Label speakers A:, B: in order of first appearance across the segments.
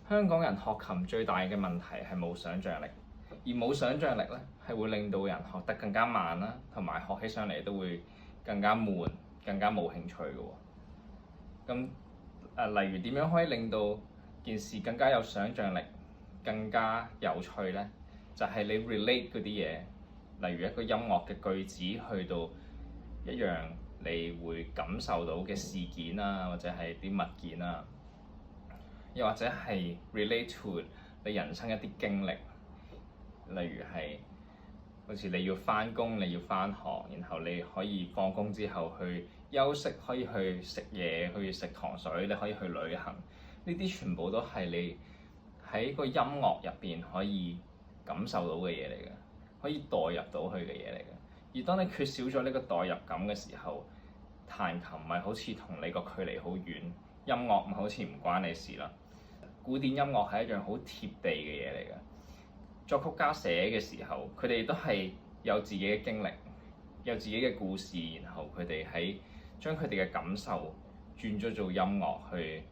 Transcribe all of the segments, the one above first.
A: 香港人學琴最大嘅問題係冇想像力，而冇想像力咧係會令到人學得更加慢啦，同埋學起上嚟都會更加悶、更加冇興趣嘅喎。咁例如點樣可以令到件事更加有想像力、更加有趣咧？就係你 relate 嗰啲嘢，例如一個音樂嘅句子去到一樣你會感受到嘅事件啊，或者係啲物件啊。又或者係 relate to 你人生一啲經歷，例如係好似你要返工、你要返學，然後你可以放工之後去休息，可以去食嘢、去食糖水，你可以去旅行。呢啲全部都係你喺個音樂入邊可以感受到嘅嘢嚟嘅，可以代入到去嘅嘢嚟嘅。而當你缺少咗呢個代入感嘅時候，彈琴咪好似同你個距離好遠，音樂咪好似唔關你事啦。古典音樂係一樣好貼地嘅嘢嚟嘅，作曲家寫嘅時候，佢哋都係有自己嘅經歷，有自己嘅故事，然後佢哋喺將佢哋嘅感受轉咗做音樂去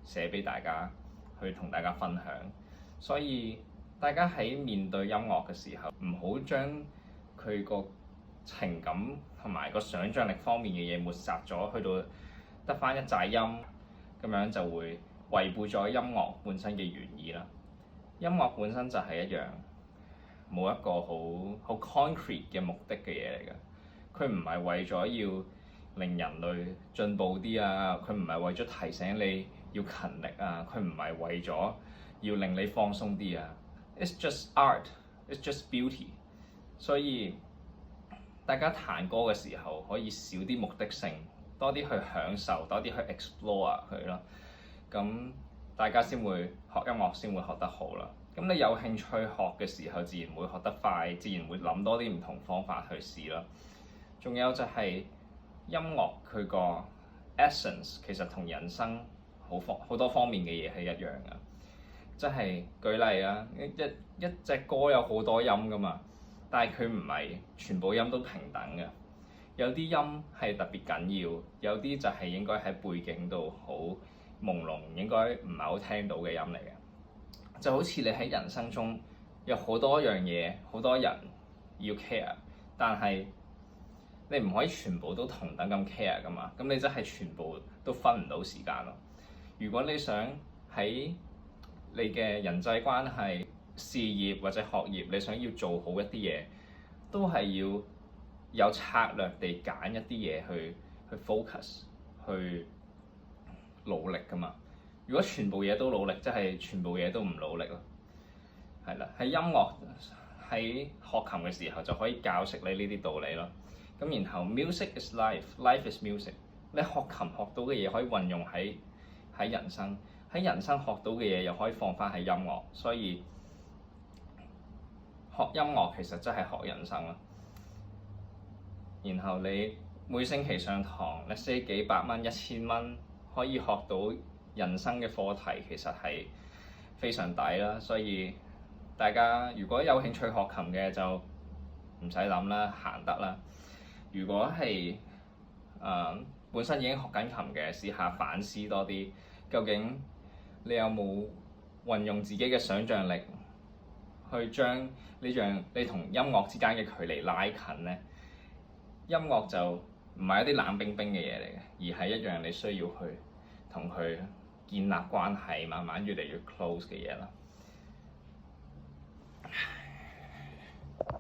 A: 寫俾大家，去同大家分享。所以大家喺面對音樂嘅時候，唔好將佢個情感同埋個想像力方面嘅嘢抹殺咗，去到得返一紮音，咁樣就會違背咗音樂本身嘅原意啦。音樂本身就係一樣冇一個好 concrete 嘅目的嘅嘢嚟嘅。佢唔係為咗要令人類進步啲啊，佢唔係為咗提醒你要勤力啊，佢唔係為咗要令你放鬆啲啊。It's just art, it's just beauty。所以大家彈歌嘅時候可以少啲目的性，多啲去享受，多啲去 explore 佢咯。咁大家先會學音樂，先會學得好啦。咁你有興趣學嘅時候，自然會學得快，自然會諗多啲唔同方法去試啦。仲有就係音樂佢個 essence 其實同人生好多方面嘅嘢係一樣嘅。即係舉例啊，一隻歌有好多音噶嘛，但係佢唔係全部音都平等嘅。有啲音係特別緊要，有啲就係應該喺背景度好朦朧，應該唔係好聽到嘅音嚟嘅。就好似你喺人生中有好多樣嘢，好多人要 care，但係你唔可以全部都同等咁 care 噶嘛。咁你真係全部都分唔到時間咯。如果你想喺你嘅人際關係、事業或者學業，你想要做好一啲嘢，都係要有策略地揀一啲嘢去 focus，去努力㗎嘛。如果全部嘢都努力，即係全部嘢都唔努力咯。係啦，喺音樂喺學琴嘅時候就可以教識你呢啲道理咯。咁然後 music is life is music。你學琴學到嘅嘢可以運用喺人生。喺人生學到嘅嘢又可以放翻喺音樂，所以學音樂其實真係學人生啦。然後你每星期上堂，你使幾百蚊、1000蚊，可以學到人生嘅課題，其實係非常抵啦。所以大家如果有興趣學琴嘅，就唔使諗啦，行得啦。如果係本身已經學緊琴嘅，試下反思多啲，究竟你有冇運用自己嘅想像力去將呢樣你同音樂之間嘅距離拉近呢？音樂就唔係一啲冷冰冰嘅嘢嚟嘅，而係一樣你需要去同佢建立關係，慢慢越嚟越 close 嘅嘢啦。